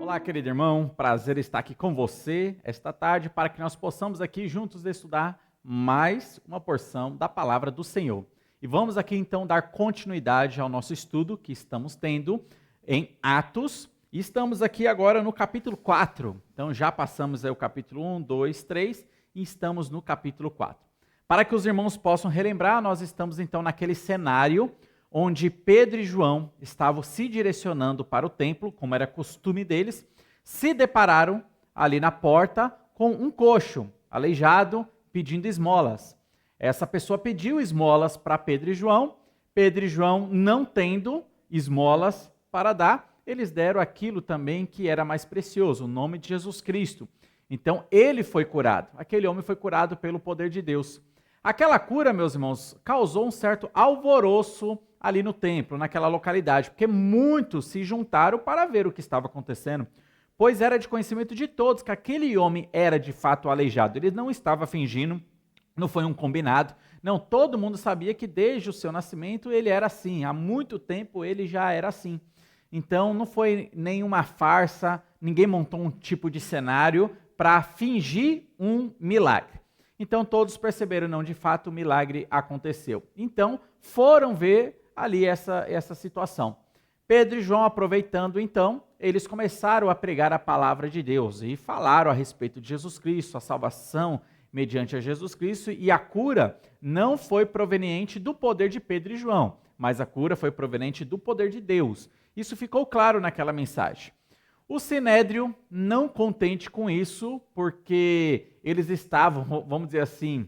Olá, querido irmão, prazer estar aqui com você esta tarde para que nós possamos aqui juntos estudar mais uma porção da palavra do Senhor. E vamos aqui então dar continuidade ao nosso estudo que estamos tendo em Atos. E estamos aqui agora no capítulo 4. Então já passamos aí o capítulo 1, 2, 3 e estamos no capítulo 4. Para que os irmãos possam relembrar, nós estamos então naquele cenário onde Pedro e João estavam se direcionando para o templo, como era costume deles, se depararam ali na porta com um coxo, aleijado, pedindo esmolas. Essa pessoa pediu esmolas para Pedro e João não tendo esmolas para dar, eles deram aquilo também que era mais precioso, o nome de Jesus Cristo. Então ele foi curado, aquele homem foi curado pelo poder de Deus. Aquela cura, meus irmãos, causou um certo alvoroço ali no templo, naquela localidade, porque muitos se juntaram para ver o que estava acontecendo, pois era de conhecimento de todos que aquele homem era de fato aleijado, ele não estava fingindo, não foi um combinado, não, todo mundo sabia que desde o seu nascimento ele era assim, há muito tempo ele já era assim, então não foi nenhuma farsa, ninguém montou um tipo de cenário para fingir um milagre. Então todos perceberam, não, de fato o milagre aconteceu. Então foram ver ali essa situação. Pedro e João, aproveitando então, eles começaram a pregar a palavra de Deus e falaram a respeito de Jesus Cristo, a salvação mediante a Jesus Cristo, e a cura não foi proveniente do poder de Pedro e João, mas a cura foi proveniente do poder de Deus. Isso ficou claro naquela mensagem. O Sinédrio, não contente com isso, porque eles estavam, vamos dizer assim,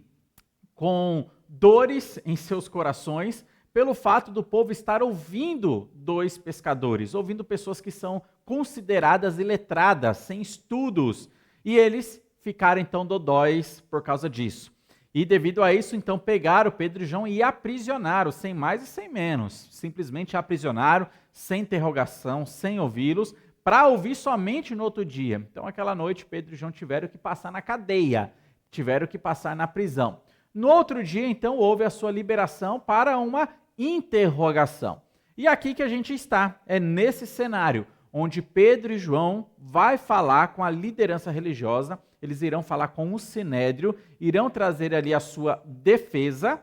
com dores em seus corações, pelo fato do povo estar ouvindo dois pescadores, ouvindo pessoas que são consideradas iletradas, sem estudos, e eles ficaram então dodóis por causa disso. E devido a isso, então, pegaram Pedro e João e aprisionaram, sem mais e sem menos, simplesmente aprisionaram, sem interrogação, sem ouvi-los, para ouvir somente no outro dia. Então, aquela noite, Pedro e João tiveram que passar na cadeia, tiveram que passar na prisão. No outro dia, então, houve a sua liberação para uma interrogação. E aqui que a gente está, é nesse cenário, onde Pedro e João vai falar com a liderança religiosa, eles irão falar com o Sinédrio, irão trazer ali a sua defesa,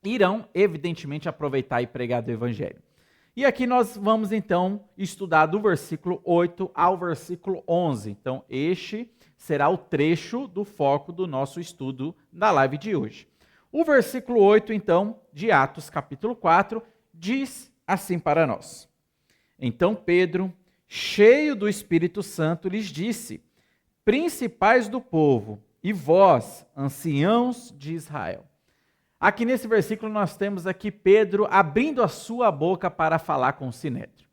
irão, evidentemente, aproveitar e pregar do Evangelho. E aqui nós vamos, então, estudar do versículo 8 ao versículo 11. Então, este será o trecho do foco do nosso estudo na live de hoje. O versículo 8, então, de Atos, capítulo 4, diz assim para nós. Então Pedro, cheio do Espírito Santo, lhes disse: principais do povo, e vós, anciãos de Israel. Aqui nesse versículo nós temos aqui Pedro abrindo a sua boca para falar com o Sinédrio.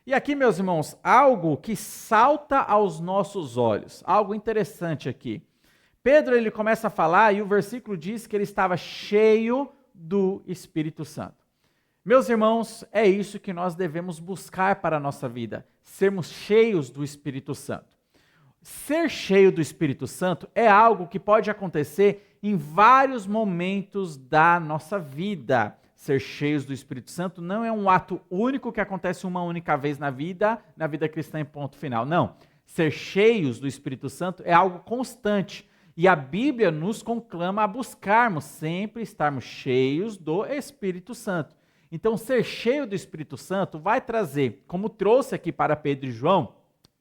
E aqui, meus irmãos, algo que salta aos nossos olhos, algo interessante aqui. Pedro, ele começa a falar e o versículo diz que ele estava cheio do Espírito Santo. Meus irmãos, é isso que nós devemos buscar para a nossa vida, sermos cheios do Espírito Santo. Ser cheio do Espírito Santo é algo que pode acontecer em vários momentos da nossa vida. Ser cheios do Espírito Santo não é um ato único que acontece uma única vez na vida cristã em ponto final. Não. Ser cheios do Espírito Santo é algo constante. E a Bíblia nos conclama a buscarmos sempre estarmos cheios do Espírito Santo. Então, ser cheio do Espírito Santo vai trazer, como trouxe aqui para Pedro e João,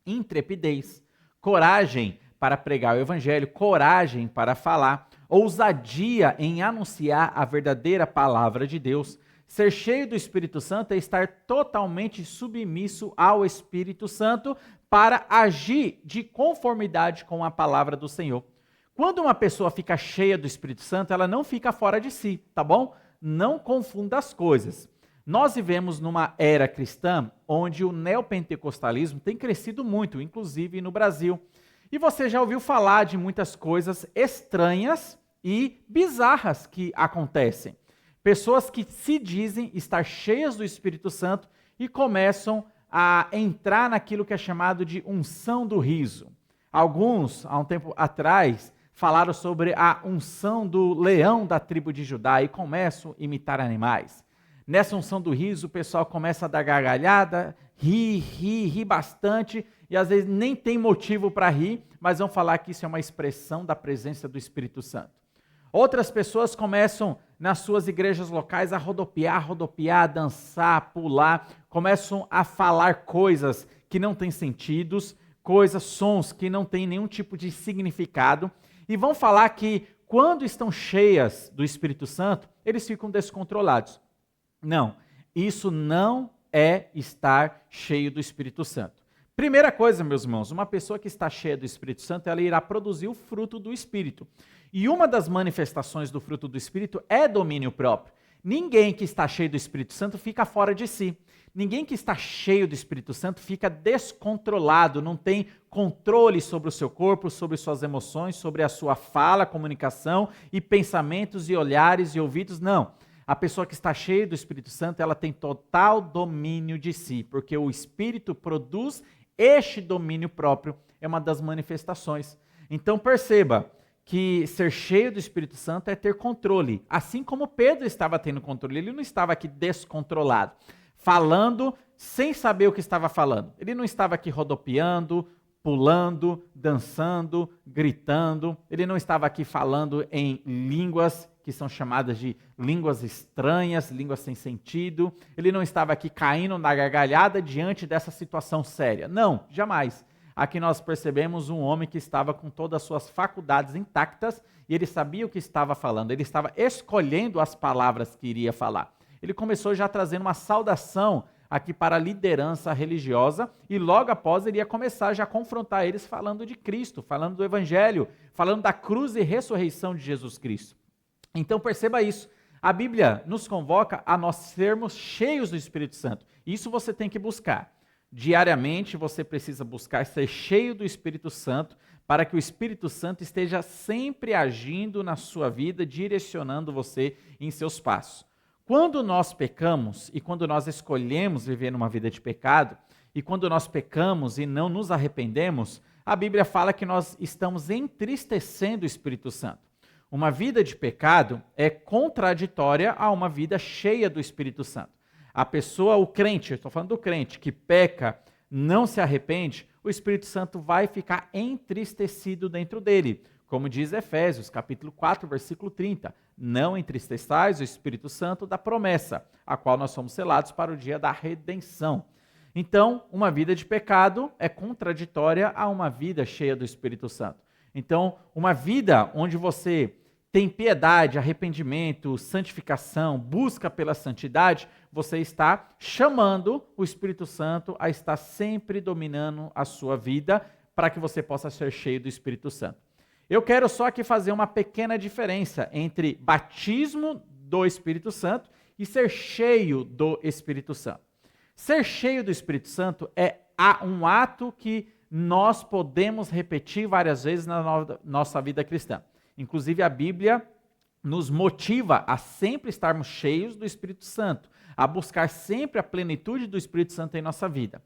intrepidez, coragem para pregar o Evangelho, coragem para falar, ousadia em anunciar a verdadeira palavra de Deus. Ser cheio do Espírito Santo é estar totalmente submisso ao Espírito Santo para agir de conformidade com a palavra do Senhor. Quando uma pessoa fica cheia do Espírito Santo, ela não fica fora de si, tá bom? Não confunda as coisas. Nós vivemos numa era cristã onde o neopentecostalismo tem crescido muito, inclusive no Brasil. E você já ouviu falar de muitas coisas estranhas e bizarras que acontecem. Pessoas que se dizem estar cheias do Espírito Santo e começam a entrar naquilo que é chamado de unção do riso. Alguns, há um tempo atrás, falaram sobre a unção do leão da tribo de Judá e começam a imitar animais. Nessa unção do riso, o pessoal começa a dar gargalhada, ri bastante e às vezes nem tem motivo para rir, mas vão falar que isso é uma expressão da presença do Espírito Santo. Outras pessoas começam nas suas igrejas locais a rodopiar, dançar, pular, começam a falar coisas que não têm sentidos, sons que não têm nenhum tipo de significado, e vão falar que quando estão cheias do Espírito Santo, eles ficam descontrolados. Não, isso não é estar cheio do Espírito Santo. Primeira coisa, meus irmãos, uma pessoa que está cheia do Espírito Santo, ela irá produzir o fruto do Espírito. E uma das manifestações do fruto do Espírito é domínio próprio. Ninguém que está cheio do Espírito Santo fica fora de si. Ninguém que está cheio do Espírito Santo fica descontrolado, não tem controle sobre o seu corpo, sobre suas emoções, sobre a sua fala, comunicação e pensamentos e olhares e ouvidos. Não. A pessoa que está cheia do Espírito Santo, ela tem total domínio de si, porque o Espírito produz este domínio próprio, é uma das manifestações. Então perceba que ser cheio do Espírito Santo é ter controle, assim como Pedro estava tendo controle, ele não estava aqui descontrolado, falando sem saber o que estava falando. Ele não estava aqui rodopiando, pulando, dançando, gritando, ele não estava aqui falando em línguas que são chamadas de línguas estranhas, línguas sem sentido. Ele não estava aqui caindo na gargalhada diante dessa situação séria. Não, jamais. Aqui nós percebemos um homem que estava com todas as suas faculdades intactas e ele sabia o que estava falando. Ele estava escolhendo as palavras que iria falar. Ele começou já trazendo uma saudação aqui para a liderança religiosa e logo após ele ia começar já a confrontar eles falando de Cristo, falando do Evangelho, falando da cruz e ressurreição de Jesus Cristo. Então perceba isso, a Bíblia nos convoca a nós sermos cheios do Espírito Santo. Isso você tem que buscar. Diariamente você precisa buscar ser cheio do Espírito Santo para que o Espírito Santo esteja sempre agindo na sua vida, direcionando você em seus passos. Quando nós pecamos e quando nós escolhemos viver numa vida de pecado, e quando nós pecamos e não nos arrependemos, a Bíblia fala que nós estamos entristecendo o Espírito Santo. Uma vida de pecado é contraditória a uma vida cheia do Espírito Santo. A pessoa, o crente, eu estou falando do crente, que peca, não se arrepende, o Espírito Santo vai ficar entristecido dentro dele. Como diz Efésios, capítulo 4, versículo 30. Não entristeçais o Espírito Santo da promessa, a qual nós somos selados para o dia da redenção. Então, uma vida de pecado é contraditória a uma vida cheia do Espírito Santo. Então, uma vida onde você tem piedade, arrependimento, santificação, busca pela santidade, você está chamando o Espírito Santo a estar sempre dominando a sua vida para que você possa ser cheio do Espírito Santo. Eu quero só aqui fazer uma pequena diferença entre batismo do Espírito Santo e ser cheio do Espírito Santo. Ser cheio do Espírito Santo é um ato que nós podemos repetir várias vezes na nossa vida cristã. Inclusive, a Bíblia nos motiva a sempre estarmos cheios do Espírito Santo, a buscar sempre a plenitude do Espírito Santo em nossa vida.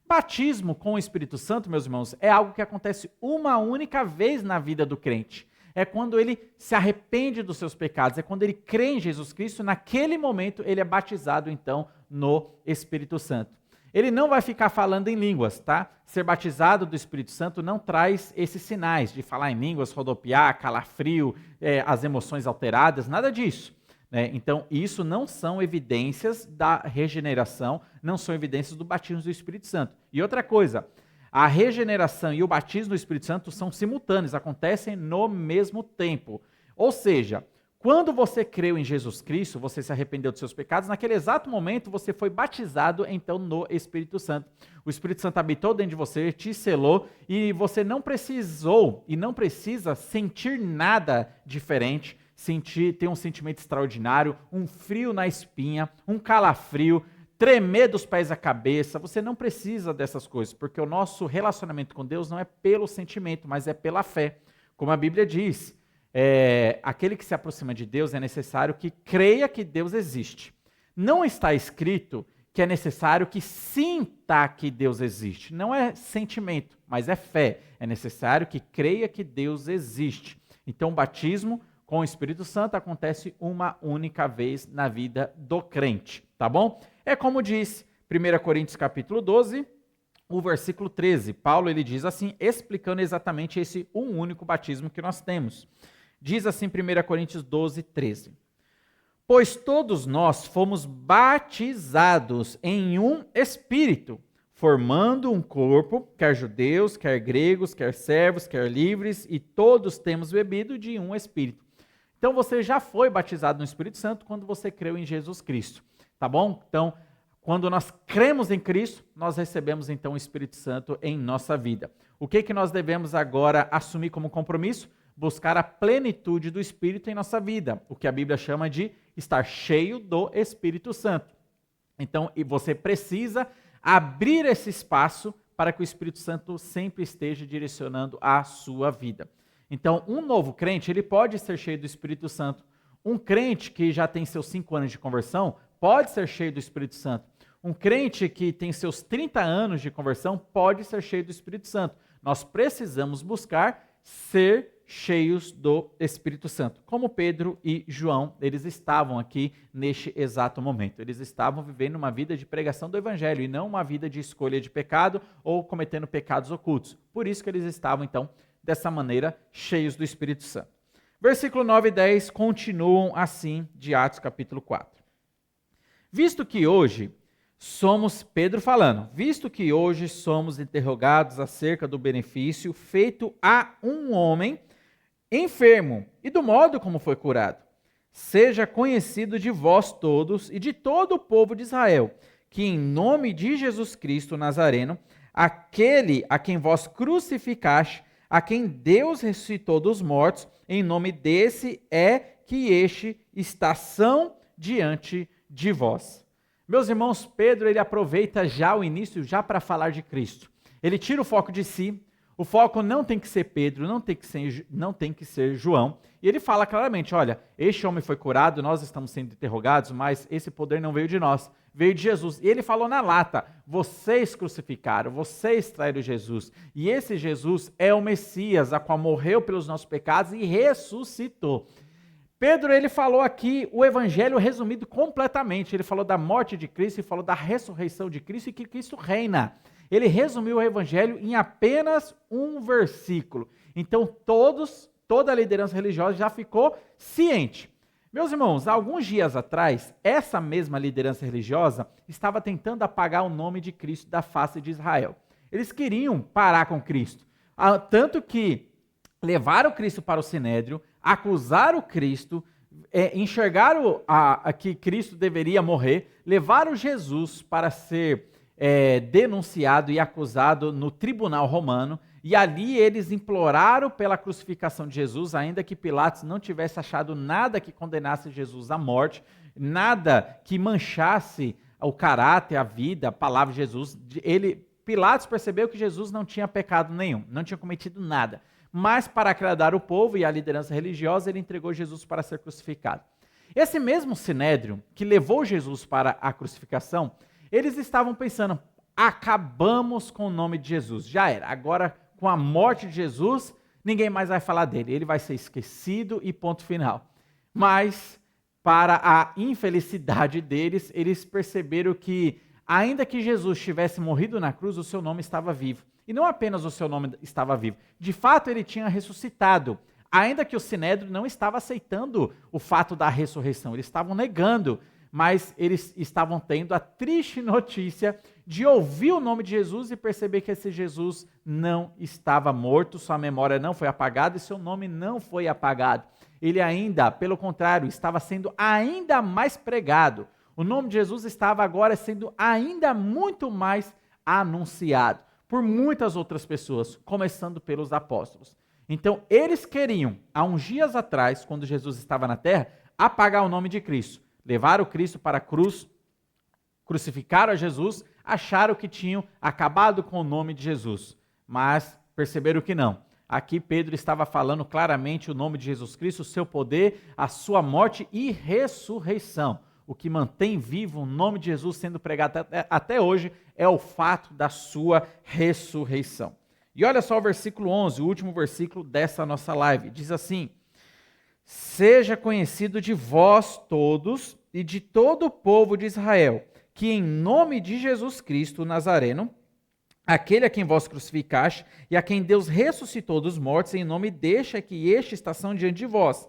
Batismo com o Espírito Santo, meus irmãos, é algo que acontece uma única vez na vida do crente. É quando ele se arrepende dos seus pecados, é quando ele crê em Jesus Cristo, naquele momento ele é batizado, então, no Espírito Santo. Ele não vai ficar falando em línguas, tá? Ser batizado do Espírito Santo não traz esses sinais de falar em línguas, rodopiar, calafrio, as emoções alteradas, nada disso. Né? Então, isso não são evidências da regeneração, não são evidências do batismo do Espírito Santo. E outra coisa, a regeneração e o batismo do Espírito Santo são simultâneos, acontecem no mesmo tempo. Ou seja, quando você creu em Jesus Cristo, você se arrependeu dos seus pecados, naquele exato momento você foi batizado então no Espírito Santo. O Espírito Santo habitou dentro de você, te selou e você não precisou e não precisa sentir nada diferente, ter um sentimento extraordinário, um frio na espinha, um calafrio, tremer dos pés à cabeça. Você não precisa dessas coisas, porque o nosso relacionamento com Deus não é pelo sentimento, mas é pela fé. Como a Bíblia diz, aquele que se aproxima de Deus é necessário que creia que Deus existe. Não está escrito que é necessário que sinta que Deus existe. Não é sentimento, mas é fé. É necessário que creia que Deus existe. Então, o batismo com o Espírito Santo acontece uma única vez na vida do crente, tá bom? É como diz 1 Coríntios capítulo 12, o versículo 13. Paulo ele diz assim, explicando exatamente esse um único batismo que nós temos. Diz assim 1 Coríntios 12, 13. Pois todos nós fomos batizados em um espírito, formando um corpo, quer judeus, quer gregos, quer servos, quer livres, e todos temos bebido de um espírito. Então você já foi batizado no Espírito Santo quando você creu em Jesus Cristo, tá bom? Então, quando nós cremos em Cristo, nós recebemos então o Espírito Santo em nossa vida. O que nós devemos agora assumir como compromisso? Buscar a plenitude do Espírito em nossa vida, o que a Bíblia chama de estar cheio do Espírito Santo. Então, e você precisa abrir esse espaço para que o Espírito Santo sempre esteja direcionando a sua vida. Então, um novo crente, ele pode ser cheio do Espírito Santo. Um crente que já tem seus 5 anos de conversão, pode ser cheio do Espírito Santo. Um crente que tem seus 30 anos de conversão, pode ser cheio do Espírito Santo. Nós precisamos buscar ser cheios do Espírito Santo. Como Pedro e João, eles estavam aqui neste exato momento. Eles estavam vivendo uma vida de pregação do Evangelho e não uma vida de escolha de pecado ou cometendo pecados ocultos. Por isso que eles estavam, então, dessa maneira, cheios do Espírito Santo. Versículo 9 e 10 continuam assim de Atos capítulo 4. Visto que hoje somos, Pedro falando, visto que hoje somos interrogados acerca do benefício feito a um homem enfermo e do modo como foi curado, seja conhecido de vós todos e de todo o povo de Israel, que em nome de Jesus Cristo Nazareno, aquele a quem vós crucificaste, a quem Deus ressuscitou dos mortos, em nome desse é que este está são diante de vós. Meus irmãos, Pedro ele aproveita já o início já para falar de Cristo. Ele tira o foco de si. O foco não tem que ser Pedro, não tem que ser João. E ele fala claramente, olha, este homem foi curado, nós estamos sendo interrogados, mas esse poder não veio de nós, veio de Jesus. E ele falou na lata, vocês crucificaram, vocês traíram Jesus. E esse Jesus é o Messias, a qual morreu pelos nossos pecados e ressuscitou. Pedro, ele falou aqui o evangelho resumido completamente. Ele falou da morte de Cristo, ele falou da ressurreição de Cristo e que Cristo reina. Ele resumiu o evangelho em apenas um versículo. Então, toda a liderança religiosa já ficou ciente. Meus irmãos, há alguns dias atrás, essa mesma liderança religiosa estava tentando apagar o nome de Cristo da face de Israel. Eles queriam parar com Cristo. Tanto que levaram Cristo para o Sinédrio, acusaram Cristo, enxergaram que Cristo deveria morrer, levaram Jesus para ser denunciado e acusado no tribunal romano, e ali eles imploraram pela crucificação de Jesus, ainda que Pilatos não tivesse achado nada que condenasse Jesus à morte, nada que manchasse o caráter, a vida, a palavra de Jesus. Pilatos percebeu que Jesus não tinha pecado nenhum, não tinha cometido nada, mas para agradar o povo e a liderança religiosa, ele entregou Jesus para ser crucificado. Esse mesmo sinédrio que levou Jesus para a crucificação, eles estavam pensando, acabamos com o nome de Jesus, já era, agora com a morte de Jesus, ninguém mais vai falar dele, ele vai ser esquecido e ponto final. Mas, para a infelicidade deles, eles perceberam que, ainda que Jesus tivesse morrido na cruz, o seu nome estava vivo. E não apenas o seu nome estava vivo, de fato ele tinha ressuscitado, ainda que o Sinédrio não estava aceitando o fato da ressurreição, eles estavam negando, mas eles estavam tendo a triste notícia de ouvir o nome de Jesus e perceber que esse Jesus não estava morto, sua memória não foi apagada e seu nome não foi apagado. Ele ainda, pelo contrário, estava sendo ainda mais pregado. O nome de Jesus estava agora sendo ainda muito mais anunciado por muitas outras pessoas, começando pelos apóstolos. Então, eles queriam, há uns dias atrás, quando Jesus estava na terra, apagar o nome de Cristo. Levaram Cristo para a cruz, crucificaram a Jesus, acharam que tinham acabado com o nome de Jesus, mas perceberam que não. Aqui Pedro estava falando claramente o nome de Jesus Cristo, o seu poder, a sua morte e ressurreição. O que mantém vivo o nome de Jesus sendo pregado até hoje é o fato da sua ressurreição. E olha só o versículo 11, o último versículo dessa nossa live. Diz assim, seja conhecido de vós todos e de todo o povo de Israel, que em nome de Jesus Cristo Nazareno, aquele a quem vós crucificaste, e a quem Deus ressuscitou dos mortos, em nome deixa que este estação diante de vós.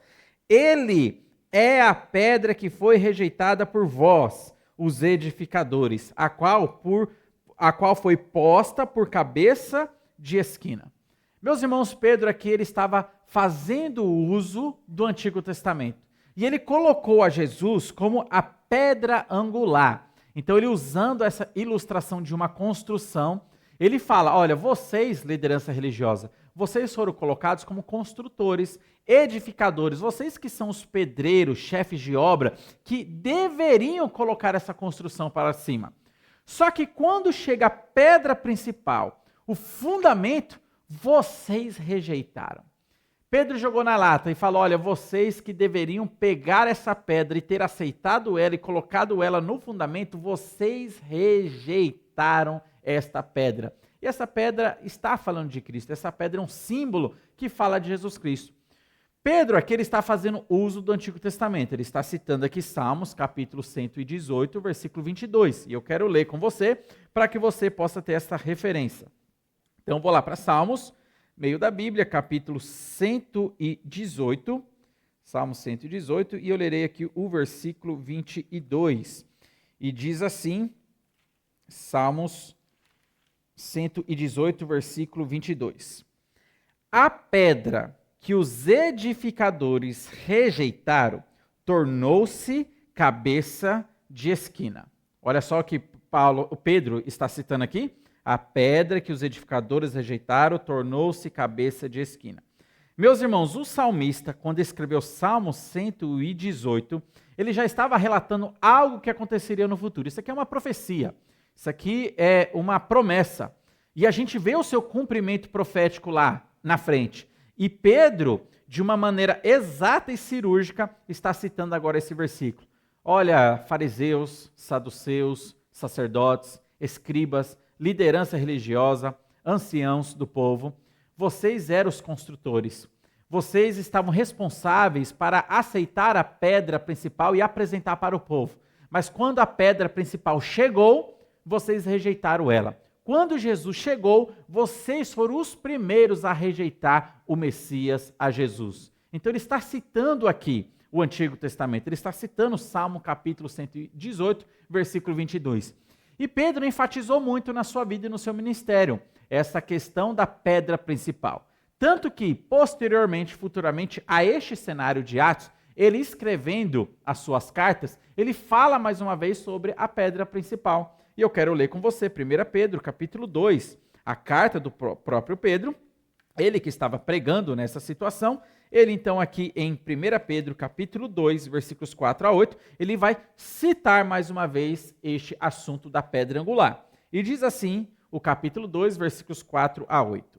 Ele é a pedra que foi rejeitada por vós, os edificadores, a qual foi posta por cabeça de esquina. Meus irmãos, Pedro aqui ele estava fazendo uso do Antigo Testamento. E ele colocou a Jesus como a pedra angular. Então, ele usando essa ilustração de uma construção, ele fala, olha, vocês, liderança religiosa, vocês foram colocados como construtores, edificadores, vocês que são os pedreiros, chefes de obra, que deveriam colocar essa construção para cima. Só que quando chega a pedra principal, o fundamento, vocês rejeitaram. Pedro jogou na lata e falou, olha, vocês que deveriam pegar essa pedra e ter aceitado ela e colocado ela no fundamento, vocês rejeitaram esta pedra. E essa pedra está falando de Cristo, essa pedra é um símbolo que fala de Jesus Cristo. Pedro aqui ele está fazendo uso do Antigo Testamento, ele está citando aqui Salmos, capítulo 118, versículo 22. E eu quero ler com você, para que você possa ter essa referência. Então, vou lá para Salmos, meio da Bíblia, capítulo 118, Salmo 118, e eu lerei aqui o versículo 22. E diz assim, Salmos 118, versículo 22. A pedra que os edificadores rejeitaram tornou-se cabeça de esquina. Olha só o que Pedro está citando aqui. A pedra que os edificadores rejeitaram tornou-se cabeça de esquina. Meus irmãos, o salmista, quando escreveu Salmo 118, ele já estava relatando algo que aconteceria no futuro. Isso aqui é uma profecia. Isso aqui é uma promessa. E a gente vê o seu cumprimento profético lá na frente. E Pedro, de uma maneira exata e cirúrgica, está citando agora esse versículo. Olha, fariseus, saduceus, sacerdotes, escribas, liderança religiosa, anciãos do povo, vocês eram os construtores. Vocês estavam responsáveis para aceitar a pedra principal e apresentar para o povo. Mas quando a pedra principal chegou, vocês rejeitaram ela. Quando Jesus chegou, vocês foram os primeiros a rejeitar o Messias, a Jesus. Então ele está citando aqui o Antigo Testamento. Ele está citando o Salmo capítulo 118, versículo 22. E Pedro enfatizou muito na sua vida e no seu ministério essa questão da pedra principal. Tanto que, posteriormente, futuramente, a este cenário de Atos, ele escrevendo as suas cartas, ele fala mais uma vez sobre a pedra principal. E eu quero ler com você 1 Pedro, capítulo 2, a carta do próprio Pedro, ele que estava pregando nessa situação. Ele então aqui em 1 Pedro capítulo 2, versículos 4 a 8, ele vai citar mais uma vez este assunto da pedra angular. E diz assim, o capítulo 2, versículos 4 a 8.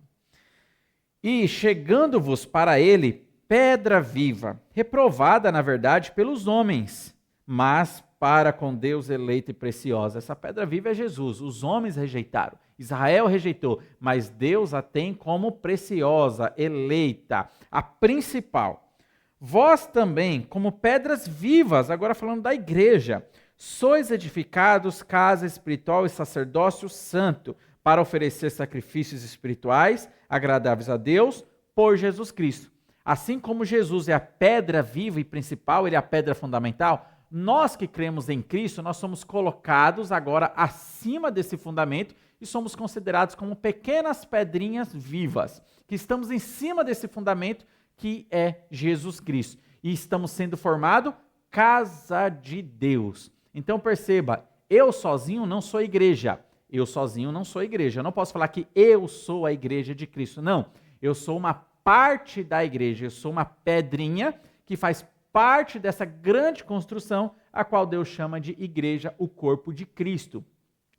E chegando-vos para ele, pedra viva, reprovada na verdade pelos homens, mas para com Deus eleita e preciosa. Essa pedra viva é Jesus, os homens rejeitaram. Israel rejeitou, mas Deus a tem como preciosa, eleita, a principal. Vós também, como pedras vivas, agora falando da igreja, sois edificados casa espiritual e sacerdócio santo, para oferecer sacrifícios espirituais agradáveis a Deus por Jesus Cristo. Assim como Jesus é a pedra viva e principal, ele é a pedra fundamental, nós que cremos em Cristo, nós somos colocados agora acima desse fundamento e somos considerados como pequenas pedrinhas vivas, que estamos em cima desse fundamento que é Jesus Cristo. E estamos sendo formados casa de Deus. Então perceba, eu sozinho não sou igreja. Eu sozinho não sou igreja. Eu não posso falar que eu sou a igreja de Cristo. Não, eu sou uma parte da igreja. Eu sou uma pedrinha que faz parte dessa grande construção, a qual Deus chama de igreja, o corpo de Cristo.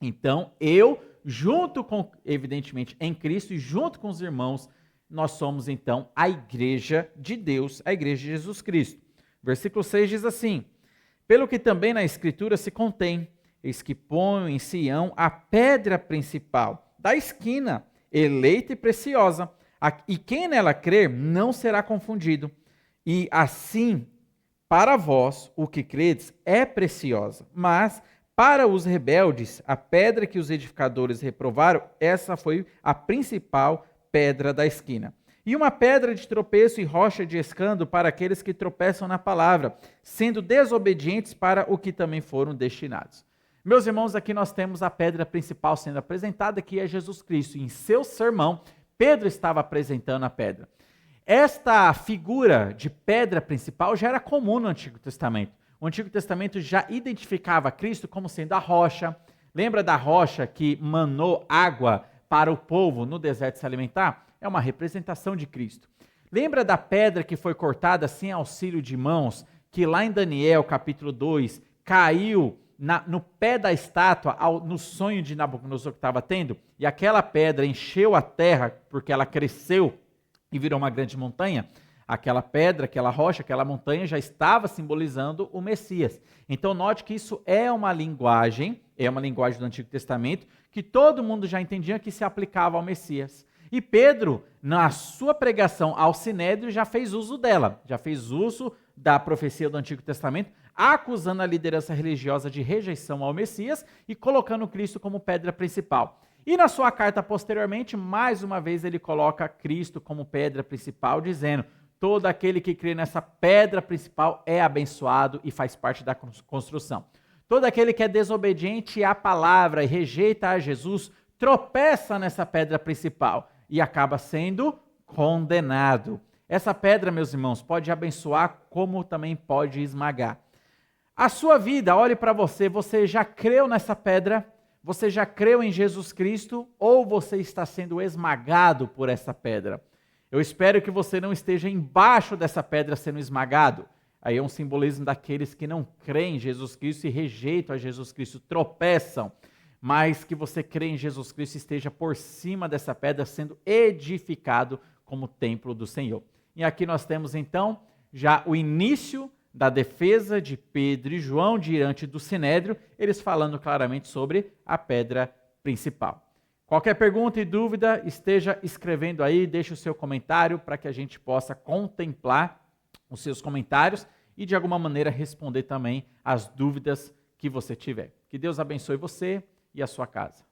Então, eu, junto com, evidentemente, em Cristo e junto com os irmãos, nós somos, então, a igreja de Deus, a igreja de Jesus Cristo. Versículo 6 diz assim, pelo que também na Escritura se contém, eis que ponho em Sião a pedra principal, da esquina, eleita e preciosa, e quem nela crer não será confundido. E assim, para vós, o que credes, é preciosa, mas para os rebeldes, a pedra que os edificadores reprovaram, essa foi a principal pedra da esquina. E uma pedra de tropeço e rocha de escândalo para aqueles que tropeçam na palavra, sendo desobedientes para o que também foram destinados. Meus irmãos, aqui nós temos a pedra principal sendo apresentada, que é Jesus Cristo. E em seu sermão, Pedro estava apresentando a pedra. Esta figura de pedra principal já era comum no Antigo Testamento. O Antigo Testamento já identificava Cristo como sendo a rocha. Lembra da rocha que manou água para o povo no deserto se alimentar? É uma representação de Cristo. Lembra da pedra que foi cortada sem auxílio de mãos, que lá em Daniel, capítulo 2, caiu no pé da estátua, no sonho de Nabucodonosor que estava tendo? E aquela pedra encheu a terra, porque ela cresceu e virou uma grande montanha. Aquela pedra, aquela rocha, aquela montanha já estava simbolizando o Messias. Então note que isso é uma linguagem do Antigo Testamento, que todo mundo já entendia que se aplicava ao Messias. E Pedro, na sua pregação ao Sinédrio, já fez uso dela, já fez uso da profecia do Antigo Testamento, acusando a liderança religiosa de rejeição ao Messias e colocando Cristo como pedra principal. E na sua carta posteriormente, mais uma vez ele coloca Cristo como pedra principal, dizendo: todo aquele que crê nessa pedra principal é abençoado e faz parte da construção. Todo aquele que é desobediente à palavra e rejeita a Jesus, tropeça nessa pedra principal e acaba sendo condenado. Essa pedra, meus irmãos, pode abençoar como também pode esmagar. A sua vida, olhe para você, você já creu nessa pedra? Você já creu em Jesus Cristo ou você está sendo esmagado por essa pedra? Eu espero que você não esteja embaixo dessa pedra sendo esmagado. Aí é um simbolismo daqueles que não creem em Jesus Cristo e rejeitam a Jesus Cristo, tropeçam. Mas que você crê em Jesus Cristo e esteja por cima dessa pedra sendo edificado como templo do Senhor. E aqui nós temos então já o início da defesa de Pedro e João diante do Sinédrio, eles falando claramente sobre a pedra principal. Qualquer pergunta e dúvida, esteja escrevendo aí, deixe o seu comentário para que a gente possa contemplar os seus comentários e de alguma maneira responder também as dúvidas que você tiver. Que Deus abençoe você e a sua casa.